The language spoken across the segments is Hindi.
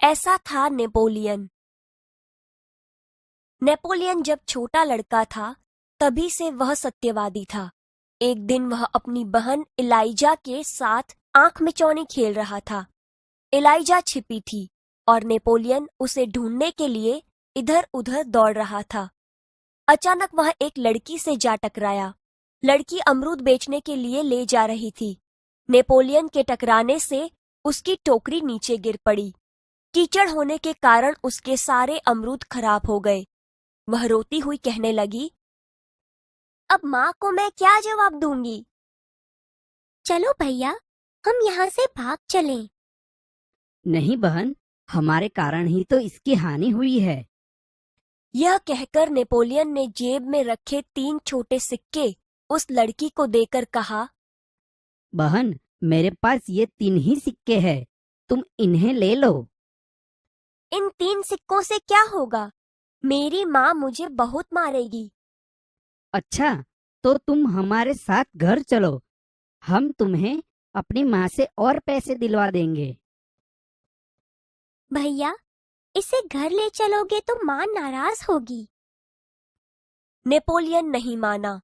ऐसा था नेपोलियन। नेपोलियन जब छोटा लड़का था तभी से वह सत्यवादी था। एक दिन वह अपनी बहन इलाइजा के साथ आंख मिचौनी खेल रहा था। इलाइजा छिपी थी और नेपोलियन उसे ढूंढने के लिए इधर उधर दौड़ रहा था। अचानक वह एक लड़की से जा टकराया। लड़की अमरूद बेचने के लिए ले जा रही थी। नेपोलियन के टकराने से उसकी टोकरी नीचे गिर पड़ी। कीचड़ होने के कारण उसके सारे अमरूद खराब हो गए। वह रोती हुई कहने लगी, अब माँ को मैं क्या जवाब दूंगी? चलो भैया, हम यहाँ से भाग चलें। नहीं बहन, हमारे कारण ही तो इसकी हानि हुई है। यह कहकर नेपोलियन ने जेब में रखे 3 छोटे सिक्के उस लड़की को देकर कहा, बहन, मेरे पास ये 3 ही सिक्के हैं, तुम इन्हें ले लो। इन 3 सिक्कों से क्या होगा? मेरी माँ मुझे बहुत मारेगी। अच्छा, तो तुम हमारे साथ घर चलो, हम तुम्हें अपनी माँ से और पैसे दिलवा देंगे। भैया, इसे घर ले चलोगे तो माँ नाराज होगी। नेपोलियन नहीं माना।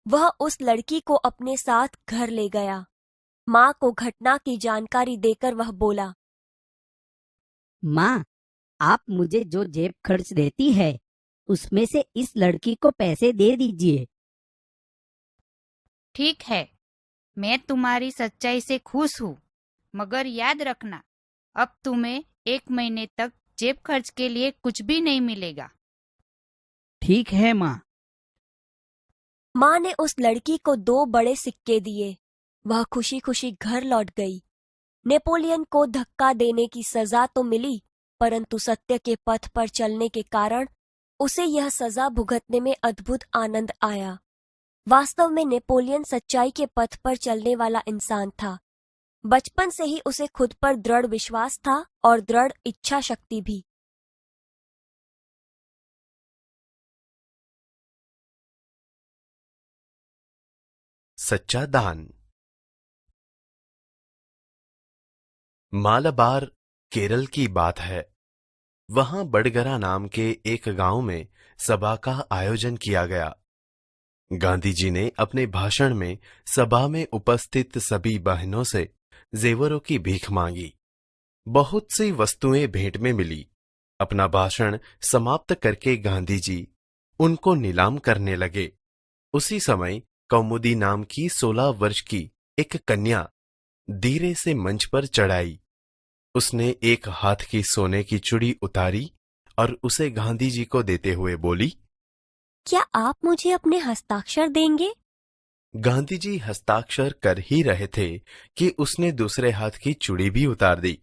वह उस लड़की को अपने साथ घर ले गया। माँ को घटना की जानकारी देकर वह बोला, माँ, आप मुझे जो जेब खर्च देती है उसमें से इस लड़की को पैसे दे दीजिए। ठीक है, मैं तुम्हारी सच्चाई से खुश हूँ, मगर याद रखना, अब तुम्हें 1 महीने तक जेब खर्च के लिए कुछ भी नहीं मिलेगा। ठीक है माँ। माँ ने उस लड़की को 2 बड़े सिक्के दिए। वह खुशी खुशी घर लौट गई। नेपोलियन को धक्का देने की सजा तो मिली, परंतु सत्य के पथ पर चलने के कारण उसे यह सजा भुगतने में अद्भुत आनंद आया। वास्तव में नेपोलियन सच्चाई के पथ पर चलने वाला इंसान था। बचपन से ही उसे खुद पर दृढ़ विश्वास था और दृढ़ इच्छा शक्ति भी। सच्चा दान। मालाबार केरल की बात है। वहां बड़गरा नाम के एक गांव में सभा का आयोजन किया गया। गांधी जी ने अपने भाषण में सभा में उपस्थित सभी बहनों से जेवरों की भीख मांगी। बहुत सी वस्तुएं भेंट में मिली। अपना भाषण समाप्त करके गांधी जी उनको नीलाम करने लगे। उसी समय कौमुदी नाम की 16 वर्ष की एक कन्या धीरे से मंच पर चढ़ाई। उसने एक हाथ की सोने की चूड़ी उतारी और उसे गांधी जी को देते हुए बोली, क्या आप मुझे अपने हस्ताक्षर देंगे? गांधी जी हस्ताक्षर कर ही रहे थे कि उसने दूसरे हाथ की चूड़ी भी उतार दी।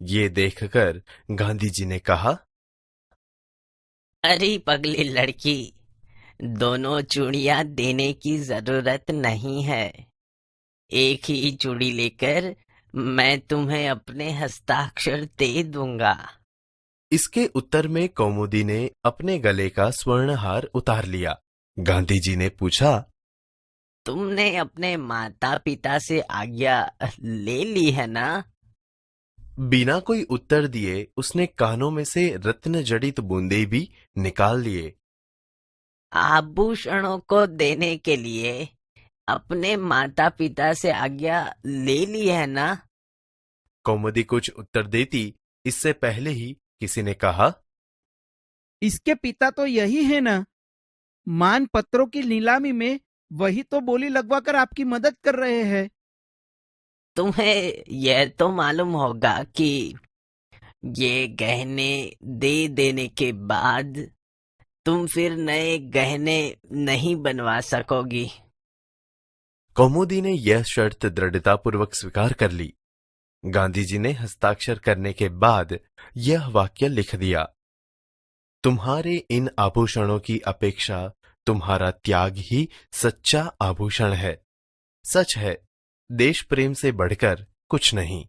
ये देखकर गांधी जी ने कहा, अरे पगली लड़की, दोनों चूड़ियां देने की जरूरत नहीं है। एक ही चूड़ी लेकर मैं तुम्हें अपने हस्ताक्षर दे दूंगा। इसके उत्तर में कौमुदी ने अपने गले का स्वर्णहार उतार लिया। गांधी जी ने पूछा, तुमने अपने माता पिता से आज्ञा ले ली है ना? बिना कोई उत्तर दिए उसने कानों में से रत्न जड़ित बूंदे भी निकाल लिए। आभूषणों को देने के लिए अपने माता पिता से आज्ञा ले ली है ना? कौमुदी कुछ उत्तर देती इससे पहले ही किसी ने कहा, इसके पिता तो यही है ना? मान पत्रों की नीलामी में वही तो बोली लगवाकर आपकी मदद कर रहे हैं। तुम्हें यह तो मालूम होगा कि ये गहने दे देने के बाद तुम फिर नए गहने नहीं बनवा सकोगी। कौमुदी ने यह शर्त दृढ़तापूर्वक स्वीकार कर ली। गांधी जी ने हस्ताक्षर करने के बाद यह वाक्य लिख दिया, तुम्हारे इन आभूषणों की अपेक्षा तुम्हारा त्याग ही सच्चा आभूषण है। सच है, देश प्रेम से बढ़कर कुछ नहीं।